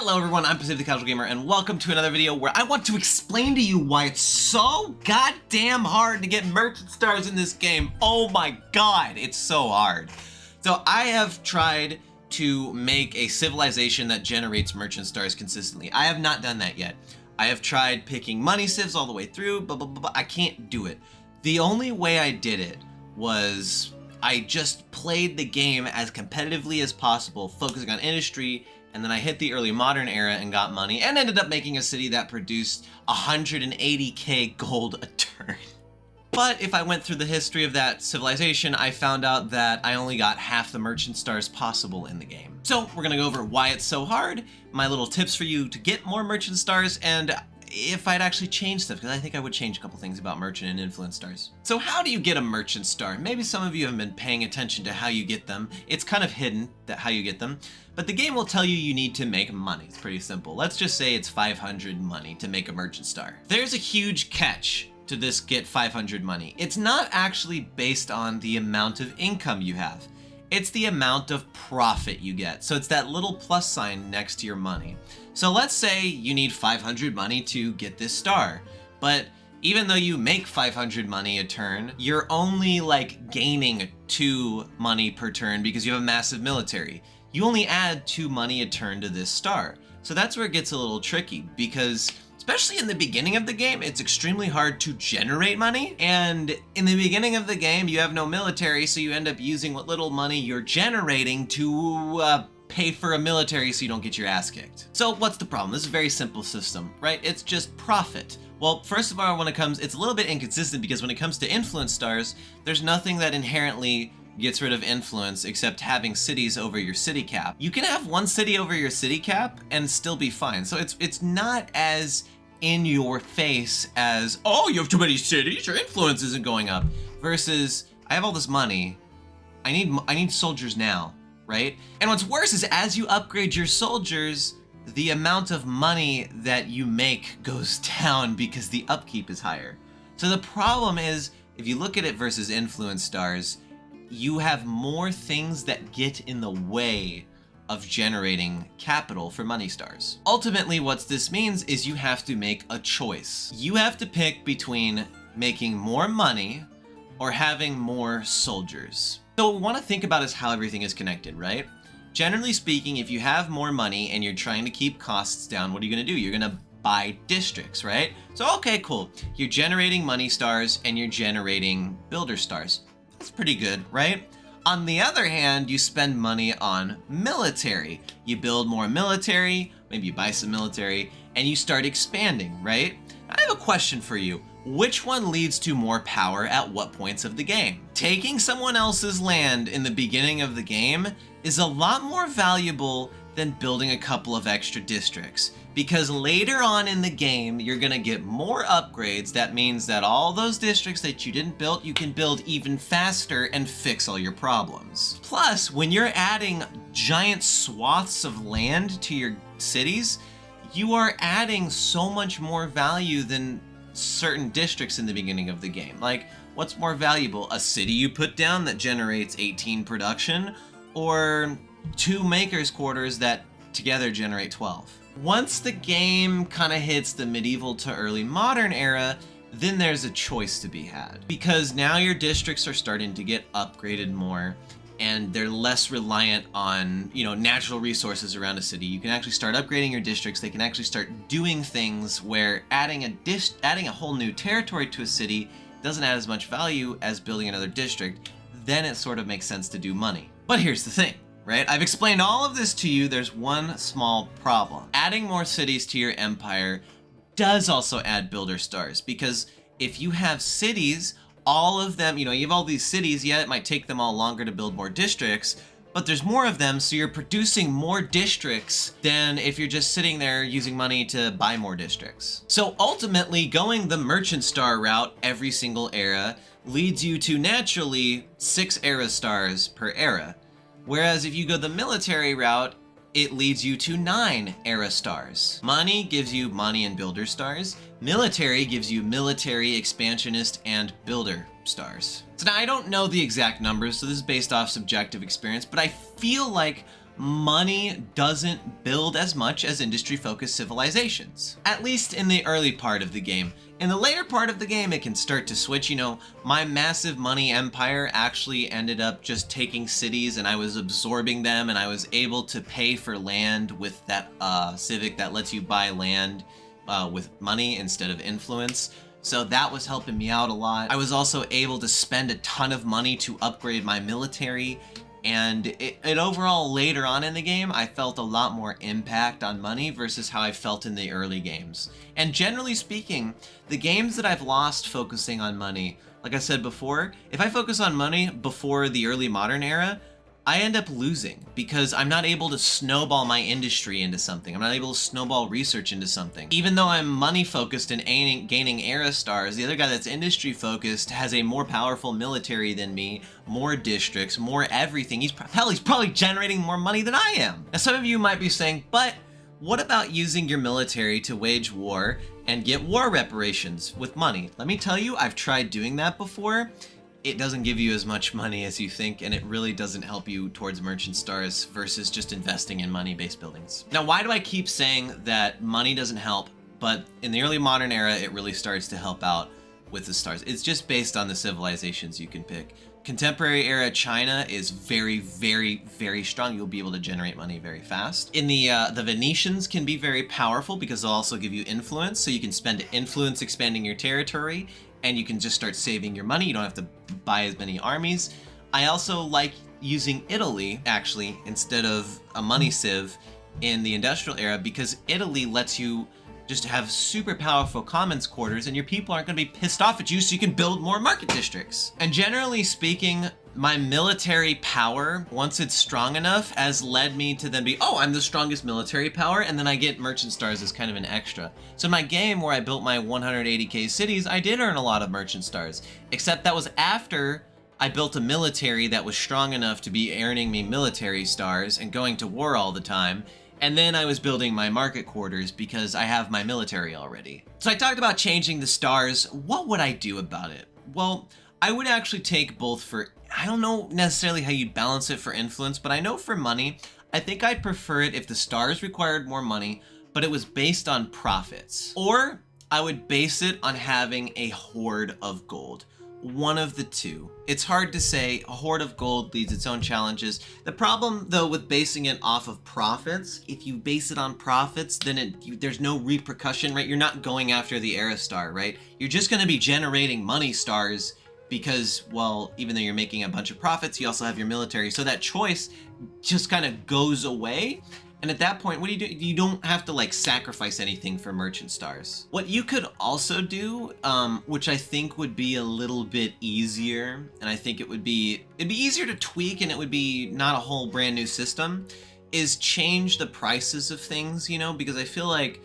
Hello everyone, I'm Pacific the Casual Gamer, and welcome to another video where I want to explain to you why it's so goddamn hard to get merchant stars in this game. Oh my god, it's so hard. So I have tried to make a civilization that generates merchant stars consistently. I have not done that yet. I have tried picking money civs all the way through, but I can't do it. The only way I did it was I just played the game as competitively as possible, focusing on industry, and then I hit the early modern era and got money and ended up making a city that produced 180k gold a turn. But if I went through the history of that civilization, I found out that I only got half the merchant stars possible in the game. So we're gonna go over why it's so hard, my little tips for you to get more merchant stars, and if I'd actually change stuff, because I think I would change a couple things about merchant and influence stars. So how do you get a merchant star? Maybe some of you haven't been paying attention to how you get them. It's kind of hidden that how you get them, but the game will tell you need to make money. It's pretty simple. Let's just say it's 500 money to make a merchant star. There's a huge catch to this get 500 money. It's not actually based on the amount of income you have. It's the amount of profit you get. So it's that little plus sign next to your money. So let's say you need 500 money to get this star, but even though you make 500 money a turn, you're only like gaining 2 money per turn because you have a massive military. You only add 2 money a turn to this star. So that's where it gets a little tricky, because especially in the beginning of the game, it's extremely hard to generate money. And in the beginning of the game, you have no military, so you end up using what little money you're generating to pay for a military so you don't get your ass kicked. So what's the problem? This is a very simple system, right? It's just profit. Well, first of all, it's a little bit inconsistent, because when it comes to influence stars, there's nothing that inherently gets rid of influence except having cities over your city cap. You can have one city over your city cap and still be fine. So it's not as in your face as, oh, you have too many cities, your influence isn't going up, versus I have all this money, I need soldiers now, right? And what's worse is as you upgrade your soldiers, the amount of money that you make goes down because the upkeep is higher. So the problem is, if you look at it versus influence stars, you have more things that get in the way of generating capital for money stars. Ultimately, what this means is you have to make a choice. You have to pick between making more money or having more soldiers. So what we want to think about is how everything is connected, right? Generally speaking, if you have more money and you're trying to keep costs down, what are you going to do? You're going to buy districts, right? So okay, cool. You're generating money stars and you're generating builder stars. That's pretty good, right? On the other hand, you spend money on military. You build more military, maybe you buy some military, and you start expanding, right? I have a question for you. Which one leads to more power at what points of the game? Taking someone else's land in the beginning of the game is a lot more valuable than building a couple of extra districts, because later on in the game, you're gonna get more upgrades. That means that all those districts that you didn't build, you can build even faster and fix all your problems. Plus, when you're adding giant swaths of land to your cities, you are adding so much more value than certain districts in the beginning of the game. Like, what's more valuable? A city you put down that generates 18 production, or 2 makers quarters that together generate 12. Once the game kind of hits the medieval to early modern era, then there's a choice to be had, because now your districts are starting to get upgraded more and they're less reliant on, natural resources around a city. You can actually start upgrading your districts. They can actually start doing things where adding a whole new territory to a city doesn't add as much value as building another district. Then it sort of makes sense to do money. But here's the thing, right? I've explained all of this to you. There's one small problem. Adding more cities to your empire does also add builder stars, because if you have cities, all of them, you have all these cities, yeah, it might take them all longer to build more districts, but there's more of them, so you're producing more districts than if you're just sitting there using money to buy more districts. So ultimately, going the merchant star route every single era leads you to naturally 6 era stars per era. Whereas if you go the military route, it leads you to 9 era stars. Money gives you money and builder stars. Military gives you military, expansionist, and builder stars. So now I don't know the exact numbers, so this is based off subjective experience, but I feel like money doesn't build as much as industry-focused civilizations. At least in the early part of the game. In the later part of the game, it can start to switch. You know, my massive money empire actually ended up just taking cities, and I was absorbing them, and I was able to pay for land with that civic that lets you buy land with money instead of influence. So that was helping me out a lot. I was also able to spend a ton of money to upgrade my military, and it overall later on in the game, I felt a lot more impact on money versus how I felt in the early games. And generally speaking, the games that I've lost focusing on money, like I said before, if I focus on money before the early modern era, I end up losing because I'm not able to snowball my industry into something. I'm not able to snowball research into something. Even though I'm money focused and gaining era stars, the other guy that's industry focused has a more powerful military than me, more districts, more everything. He's probably generating more money than I am. Now some of you might be saying, but what about using your military to wage war and get war reparations with money? Let me tell you, I've tried doing that before. It doesn't give you as much money as you think, and it really doesn't help you towards merchant stars versus just investing in money-based buildings. Now, why do I keep saying that money doesn't help, but in the early modern era, it really starts to help out with the stars? It's just based on the civilizations you can pick. Contemporary era China is very, very, very strong. You'll be able to generate money very fast. In the Venetians can be very powerful because they'll also give you influence, so you can spend influence expanding your territory, and you can just start saving your money. You don't have to buy as many armies. I also like using Italy, actually, instead of a money civ in the industrial era, because Italy lets you just have super powerful commons quarters, and your people aren't going to be pissed off at you, so you can build more market districts. And generally speaking, my military power, once it's strong enough, has led me to then be, oh, I'm the strongest military power, and then I get merchant stars as kind of an extra. So in my game where I built my 180k cities, I did earn a lot of merchant stars, except that was after I built a military that was strong enough to be earning me military stars and going to war all the time. And then I was building my market quarters because I have my military already. So I talked about changing the stars. What would I do about it? Well, I would actually take both for, I don't know necessarily how you'd balance it for influence, but I know for money, I think I'd prefer it if the stars required more money, but it was based on profits. Or I would base it on having a hoard of gold. One of the two. It's hard to say. A hoard of gold leads its own challenges. The problem though with basing it off of profits, if you base it on profits, then there's no repercussion, right? You're not going after the era star, right? You're just going to be generating money stars because, well, even though you're making a bunch of profits, you also have your military. So that choice just kind of goes away. And at that point, what do you do? You don't have to like sacrifice anything for merchant stars. What you could also do, which I think would be a little bit easier, and I think it'd be easier to tweak, and it would be not a whole brand new system, is change the prices of things, you know, because I feel like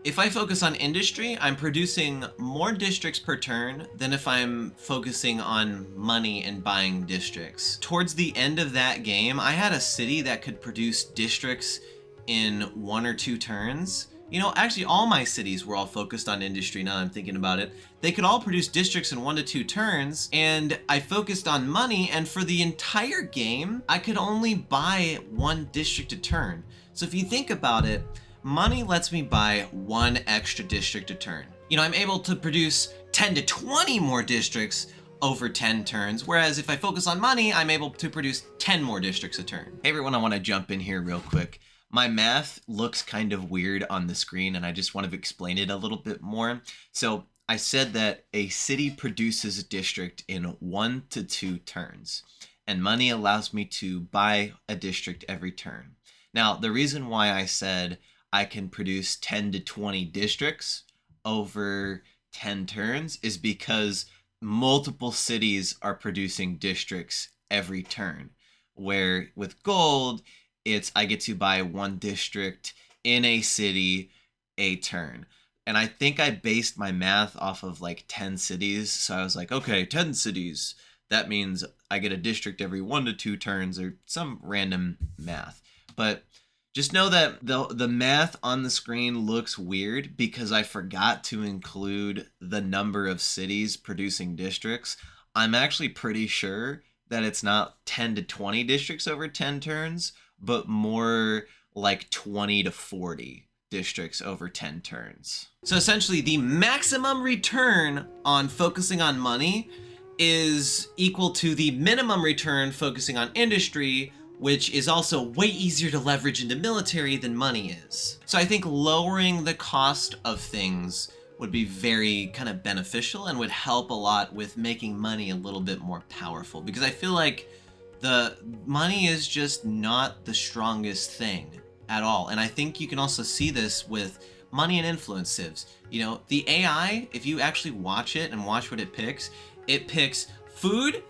if I focus on industry, I'm producing more districts per turn than if I'm focusing on money and buying districts. Towards the end of that game, I had a city that could produce districts in 1 or 2 turns. You know, actually all my cities were all focused on industry now I'm thinking about it. They could all produce districts in 1 to 2 turns, and I focused on money, and for the entire game, I could only buy 1 district a turn. So if you think about it, money lets me buy 1 extra district a turn. You know, I'm able to produce 10 to 20 more districts over 10 turns, whereas if I focus on money, I'm able to produce 10 more districts a turn. Hey everyone, I want to jump in here real quick. My math looks kind of weird on the screen, and I just want to explain it a little bit more. So I said that a city produces a district in 1 to 2 turns, and money allows me to buy a district every turn. Now, the reason why I said I can produce 10 to 20 districts over 10 turns is because multiple cities are producing districts every turn, where with gold, I get to buy 1 district in a city a turn. And I think I based my math off of like 10 cities. So I was like, okay, 10 cities. That means I get a district every 1 to 2 turns or some random math. But just know that the math on the screen looks weird because I forgot to include the number of cities producing districts. I'm actually pretty sure that it's not 10 to 20 districts over 10 turns. but more like 20 to 40 districts over 10 turns. So essentially the maximum return on focusing on money is equal to the minimum return focusing on industry, which is also way easier to leverage into military than money is. So I think lowering the cost of things would be very kind of beneficial and would help a lot with making money a little bit more powerful, because I feel like the money is just not the strongest thing at all. And I think you can also see this with money and influence civs. You know, the AI, if you actually watch it and watch what it picks food,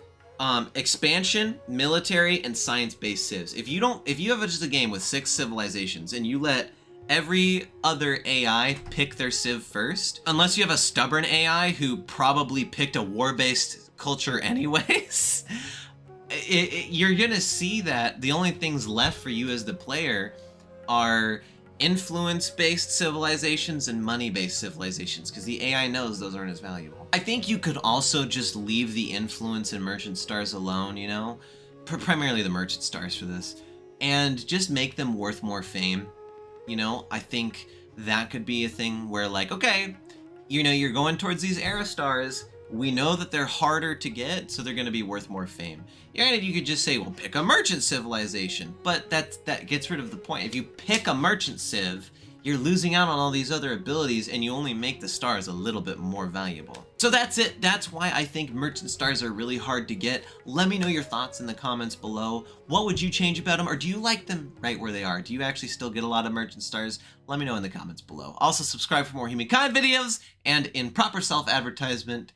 expansion, military, and science-based civs. If you have just a game with 6 civilizations and you let every other AI pick their civ first, unless you have a stubborn AI who probably picked a war-based culture anyways, you're gonna see that the only things left for you as the player are influence-based civilizations and money-based civilizations, because the AI knows those aren't as valuable. I think you could also just leave the influence and merchant stars alone, you know, primarily the merchant stars for this, and just make them worth more fame. You know, I think that could be a thing where, like, okay, you know, you're going towards these era stars. We know that they're harder to get, so they're going to be worth more fame. Granted, you could just say, well, pick a merchant civilization, but that gets rid of the point. If you pick a merchant civ, you're losing out on all these other abilities, and you only make the stars a little bit more valuable. So that's it. That's why I think merchant stars are really hard to get. Let me know your thoughts in the comments below. What would you change about them, or do you like them right where they are? Do you actually still get a lot of merchant stars? Let me know in the comments below. Also, subscribe for more Humankind videos, and in proper self-advertisement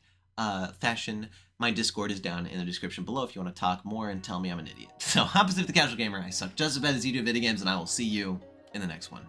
fashion, my Discord is down in the description below if you want to talk more and tell me I'm an idiot. So, opposite of the casual gamer, I suck just as bad as you do at video games, and I will see you in the next one.